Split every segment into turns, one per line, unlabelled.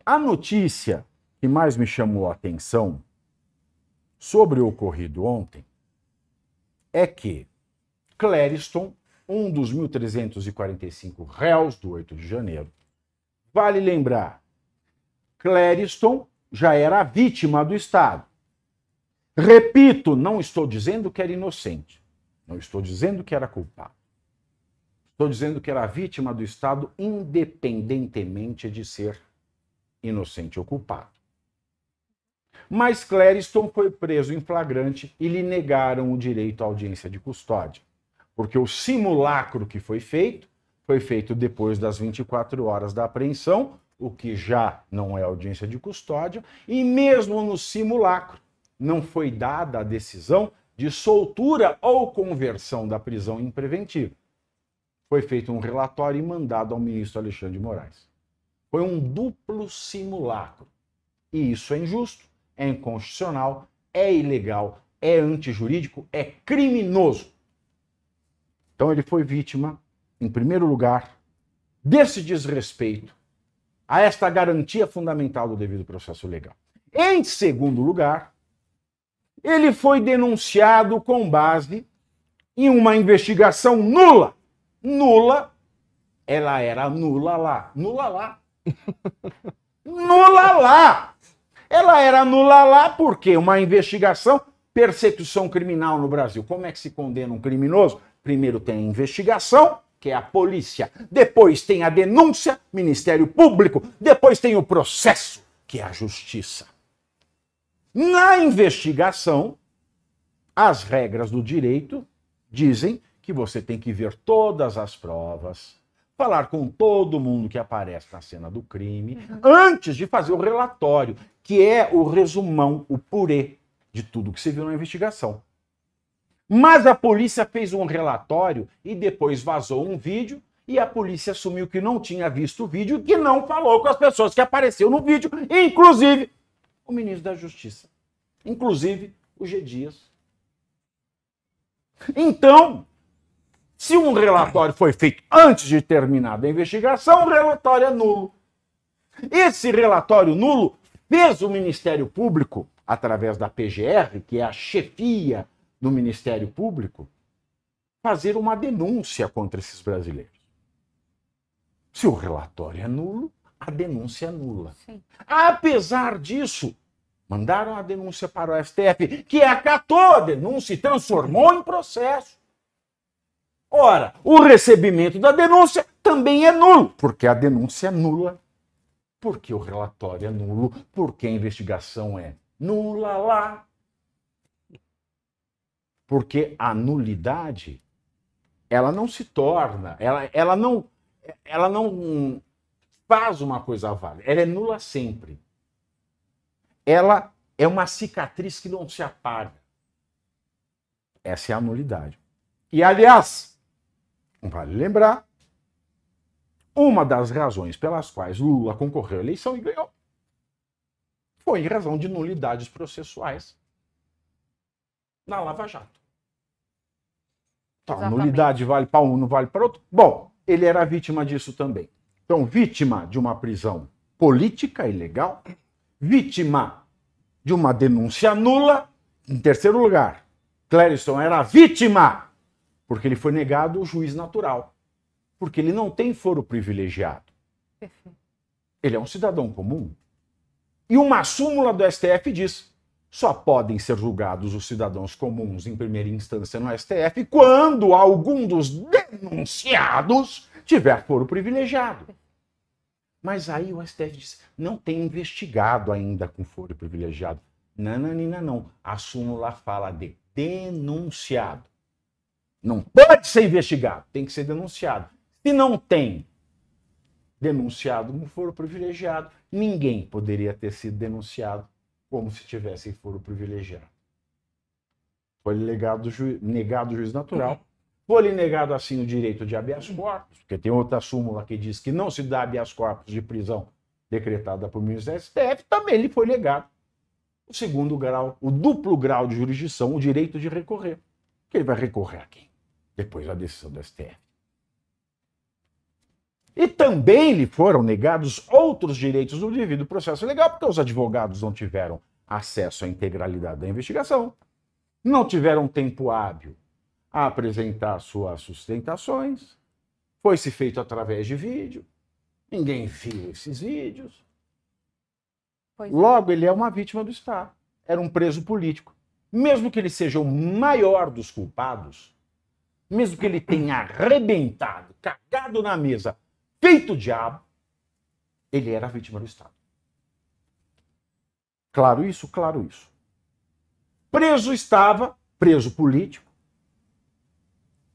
A notícia que mais me chamou a atenção sobre o ocorrido ontem é que Clériston, um dos 1.345 réus do 8 de janeiro, vale lembrar, Clériston já era vítima do Estado. Repito, não estou dizendo que era inocente, não estou dizendo que era culpado. Estou dizendo que era vítima do Estado independentemente de ser inocente ou culpado. Mas Clériston foi preso em flagrante e lhe negaram o direito à audiência de custódia, porque o simulacro que foi feito depois das 24 horas da apreensão, o que já não é audiência de custódia, e mesmo no simulacro não foi dada a decisão de soltura ou conversão da prisão em preventivo. Foi feito um relatório e mandado ao ministro Alexandre de Moraes. Foi um duplo simulacro. E isso é injusto, é inconstitucional, é ilegal, é antijurídico, é criminoso. Então ele foi vítima, em primeiro lugar, desse desrespeito a esta garantia fundamental do devido processo legal. Em segundo lugar, ele foi denunciado com base em uma investigação nula. Nula, ela era nula lá. Nula lá. Nula lá. Ela era nula lá porque uma investigação, persecução criminal no Brasil. Como é que se condena um criminoso? Primeiro tem a investigação, que é a polícia. Depois tem a denúncia, Ministério Público. Depois tem o processo, que é a justiça. Na investigação, as regras do direito dizem que você tem que ver todas as provas, falar com todo mundo que aparece na cena do crime, antes de fazer o relatório, que é o resumão, o purê de tudo que se viu na investigação. Mas a polícia fez um relatório e depois vazou um vídeo e a polícia assumiu que não tinha visto o vídeo e que não falou com as pessoas que apareceram no vídeo, inclusive o ministro da Justiça, inclusive o G. Dias. Então, se um relatório foi feito antes de terminar a investigação, o relatório é nulo. Esse relatório nulo fez o Ministério Público, através da PGR, que é a chefia do Ministério Público, fazer uma denúncia contra esses brasileiros. Se o relatório é nulo, a denúncia é nula. Sim. Apesar disso, mandaram a denúncia para o STF, que acatou a denúncia e transformou em processo. Ora, o recebimento da denúncia também é nulo, porque a denúncia é nula, porque o relatório é nulo, porque a investigação é nula lá. Porque a nulidade, ela não se torna, ela não faz uma coisa válida, ela é nula sempre. Ela é uma cicatriz que não se apaga. Essa é a nulidade. E, aliás, vale lembrar, uma das razões pelas quais Lula concorreu à eleição e ganhou foi em razão de nulidades processuais na Lava Jato. Então, a nulidade vale para um, não vale para outro. Bom, ele era vítima disso também. Então, vítima de uma prisão política ilegal, vítima de uma denúncia nula. Em terceiro lugar, Clériston era vítima porque ele foi negado o juiz natural, porque ele não tem foro privilegiado. Perfeito. Ele é um cidadão comum. E uma súmula do STF diz: só podem ser julgados os cidadãos comuns em primeira instância no STF quando algum dos denunciados tiver foro privilegiado. Mas aí o STF diz: não tem investigado ainda com foro privilegiado. Não. A súmula fala de denunciado. Não pode ser investigado, tem que ser denunciado. Se não tem denunciado com foro privilegiado, ninguém poderia ter sido denunciado como se tivesse foro privilegiado. Foi negado o juiz natural. Foi negado assim o direito de habeas corpus, porque tem outra súmula que diz que não se dá habeas corpus de prisão decretada por ministro do STF, também lhe foi negado o segundo grau, o duplo grau de jurisdição, o direito de recorrer. Que ele vai recorrer a quem? Depois da decisão do STF. E também lhe foram negados outros direitos do devido processo legal, porque os advogados não tiveram acesso à integralidade da investigação, não tiveram tempo hábil a apresentar suas sustentações, foi-se feito através de vídeo, ninguém viu esses vídeos. Logo, ele é uma vítima do Estado. Era um preso político. Mesmo que ele seja o maior dos culpados, mesmo que ele tenha arrebentado, cagado na mesa, feito o diabo, ele era vítima do Estado. Claro isso? Claro isso. Preso estava, preso político.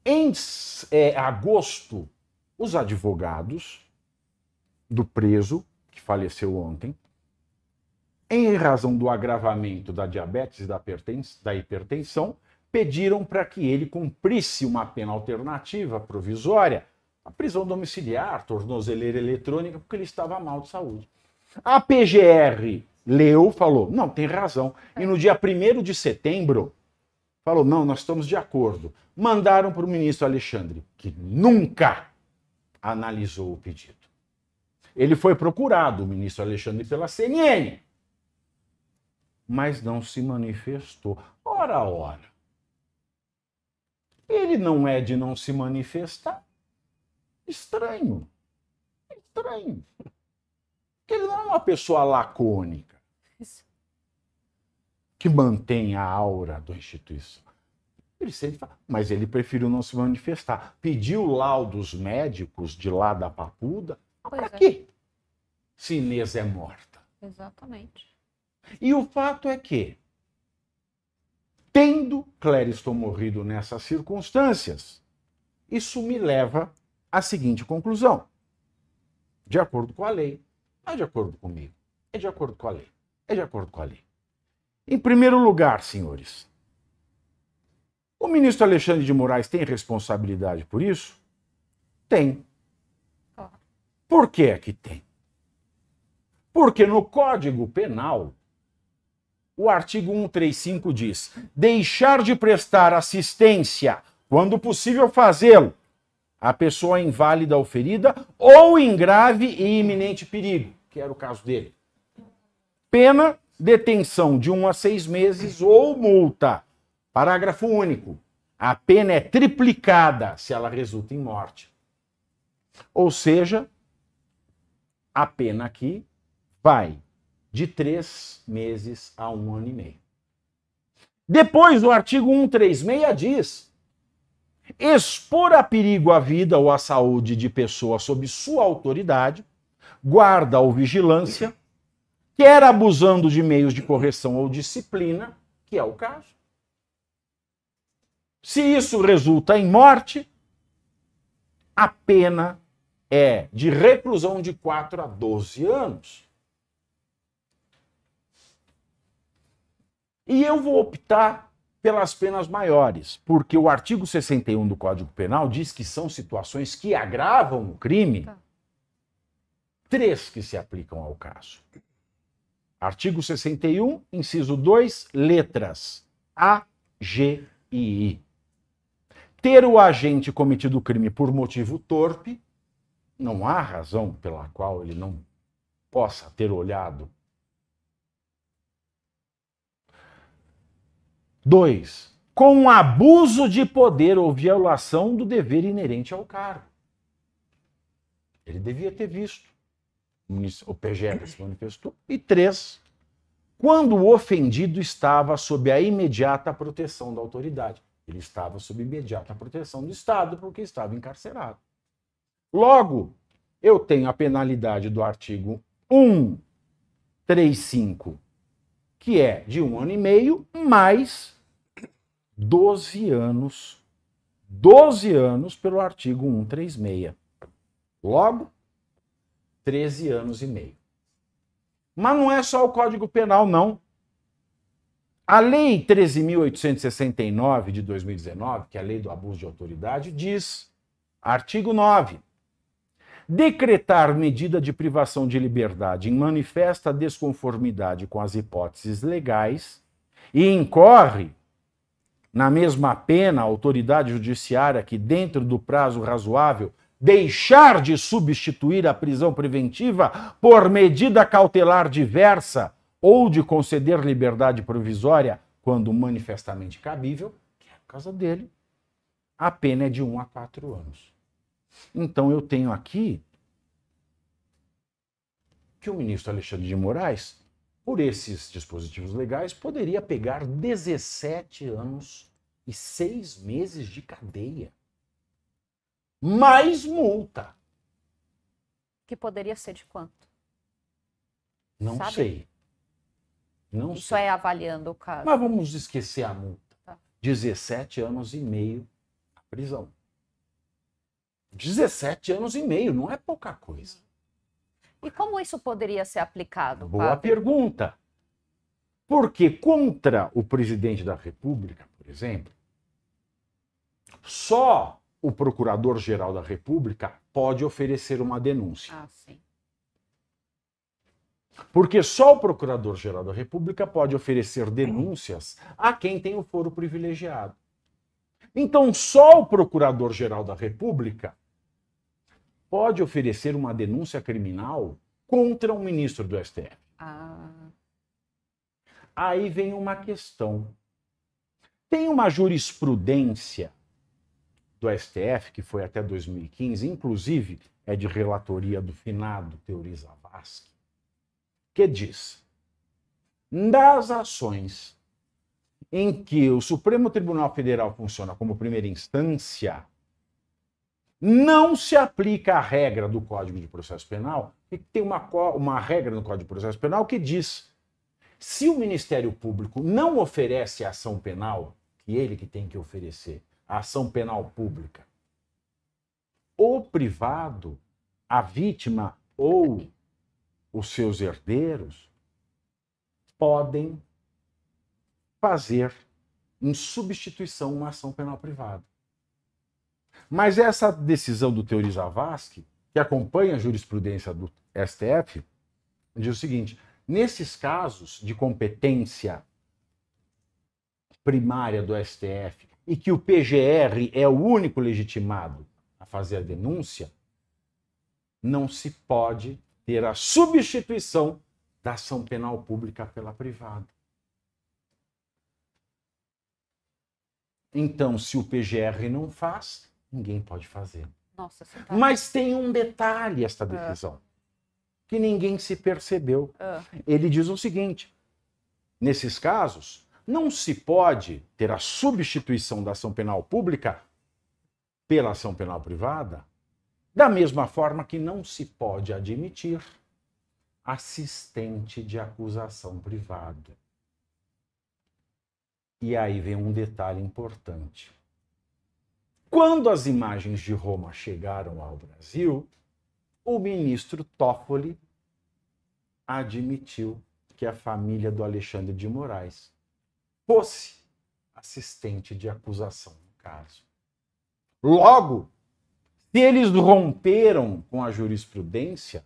Em agosto, os advogados do preso, que faleceu ontem, em razão do agravamento da diabetes e da hipertensão, pediram para que ele cumprisse uma pena alternativa provisória, a prisão domiciliar, tornozeleira eletrônica, porque ele estava mal de saúde. A PGR leu, falou, não, tem razão. E no dia 1º de setembro, falou, não, nós estamos de acordo. Mandaram para o ministro Alexandre, que nunca analisou o pedido. Ele foi procurado, o ministro Alexandre, pela CNN, mas não se manifestou. Ora. Ele não é de não se manifestar? Estranho. Estranho. Porque ele não é uma pessoa lacônica, que mantém a aura da instituição. Ele sempre fala, mas ele preferiu não se manifestar. Pediu laudos médicos de lá da Papuda. Para quê? Se Inês é morta.
Exatamente.
E o fato é que, tendo Clériston morrido nessas circunstâncias, isso me leva à seguinte conclusão. De acordo com a lei, não é de acordo comigo, é de acordo com a lei, é de acordo com a lei. Em primeiro lugar, senhores, o ministro Alexandre de Moraes tem responsabilidade por isso? Tem. Por que é que tem? Porque no Código Penal, o artigo 135 diz: deixar de prestar assistência, quando possível fazê-lo, à pessoa inválida ou ferida ou em grave e iminente perigo, que era o caso dele. Pena, detenção de 1 a 6 meses ou multa. Parágrafo único. A pena é triplicada se ela resulta em morte. Ou seja, a pena aqui vai de 3 meses a 1 ano e meio. Depois, o artigo 136 diz: expor a perigo a vida ou a saúde de pessoa sob sua autoridade, guarda ou vigilância, quer abusando de meios de correção ou disciplina, que é o caso. Se isso resulta em morte, a pena é de reclusão de 4 a 12 anos. E eu vou optar pelas penas maiores, porque o artigo 61 do Código Penal diz que são situações que agravam o crime, 3 que se aplicam ao caso. Artigo 61, inciso 2, letras A, G e I. Ter o agente cometido o crime por motivo torpe, não há razão pela qual ele não possa ter olhado. 2. Com abuso de poder ou violação do dever inerente ao cargo. Ele devia ter visto. O PGR se manifestou. E 3. Quando o ofendido estava sob a imediata proteção da autoridade. Ele estava sob imediata proteção do Estado porque estava encarcerado. Logo, eu tenho a penalidade do artigo 135, que é de 1 ano e meio, mais 12 anos. 12 anos pelo artigo 136. Logo, 13 anos e meio. Mas não é só o Código Penal, não. A Lei 13.869 de 2019, que é a Lei do Abuso de Autoridade, diz, artigo 9, decretar medida de privação de liberdade em manifesta desconformidade com as hipóteses legais e incorre na mesma pena a autoridade judiciária que, dentro do prazo razoável, deixar de substituir a prisão preventiva por medida cautelar diversa ou de conceder liberdade provisória quando manifestamente cabível, que é a casa dele, a pena é de 1 a 4 anos. Então eu tenho aqui que o ministro Alexandre de Moraes, por esses dispositivos legais, poderia pegar 17 anos e 6 meses de cadeia. Mais multa.
Que poderia ser de quanto?
Não
Sabe?
sei. Não
Isso
sei.
é avaliando o caso.
Mas vamos esquecer a multa.
Tá.
17 anos e meio na prisão. 17 anos e meio, não é pouca coisa.
E como isso poderia ser aplicado?
Boa
padre?
pergunta. Porque contra o presidente da República, por exemplo, só o Procurador-Geral da República pode oferecer uma denúncia.
Ah, sim.
Porque só o Procurador-Geral da República pode oferecer denúncias a quem tem o foro privilegiado. Então, só o Procurador-Geral da República pode oferecer uma denúncia criminal contra um ministro do STF.
Ah,
Aí vem uma questão. Tem uma jurisprudência do STF, que foi até 2015, inclusive é de relatoria do finado Teori Zavascki, que diz: das ações em que o Supremo Tribunal Federal funciona como primeira instância, não se aplica a regra do Código de Processo Penal, e tem uma regra no Código de Processo Penal que diz: se o Ministério Público não oferece a ação penal, que ele que tem que oferecer, a ação penal pública, o privado, a vítima ou os seus herdeiros podem fazer em substituição uma ação penal privada. Mas essa decisão do Teori Zavascki, que acompanha a jurisprudência do STF, diz o seguinte: nesses casos de competência primária do STF e que o PGR é o único legitimado a fazer a denúncia, não se pode ter a substituição da ação penal pública pela privada. Então, se o PGR não faz, ninguém pode fazer.
nossa, você tá...
Mas tem um detalhe esta decisão, que ninguém se percebeu. Ele diz o seguinte: nesses casos, não se pode ter a substituição da ação penal pública pela ação penal privada, da mesma forma que não se pode admitir assistente de acusação privado. E aí vem um detalhe importante. Quando as imagens de Roma chegaram ao Brasil, o ministro Toffoli admitiu que a família do Alexandre de Moraes fosse assistente de acusação no caso. Logo, se eles romperam com a jurisprudência,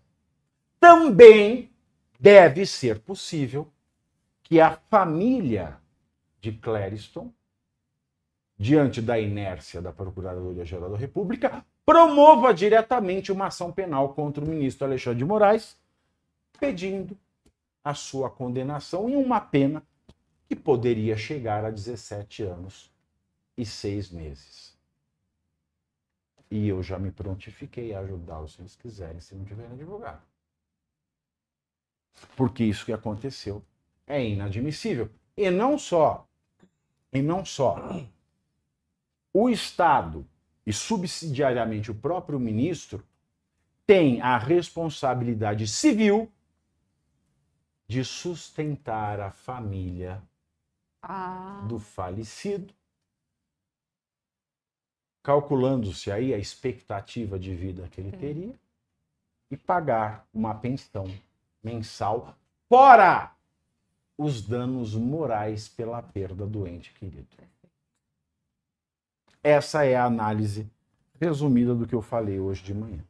também deve ser possível que a família de Clériston, diante da inércia da Procuradoria-Geral da República, promova diretamente uma ação penal contra o ministro Alexandre de Moraes, pedindo a sua condenação em uma pena que poderia chegar a 17 anos e 6 meses. E eu já me prontifiquei a ajudá-los se eles quiserem, se não tiverem advogado. Porque isso que aconteceu é inadmissível. E não só o Estado e subsidiariamente o próprio ministro tem a responsabilidade civil de sustentar a família do falecido, calculando-se aí a expectativa de vida que ele teria, e pagar uma pensão mensal, fora os danos morais pela perda do ente querido. Essa é a análise resumida do que eu falei hoje de manhã.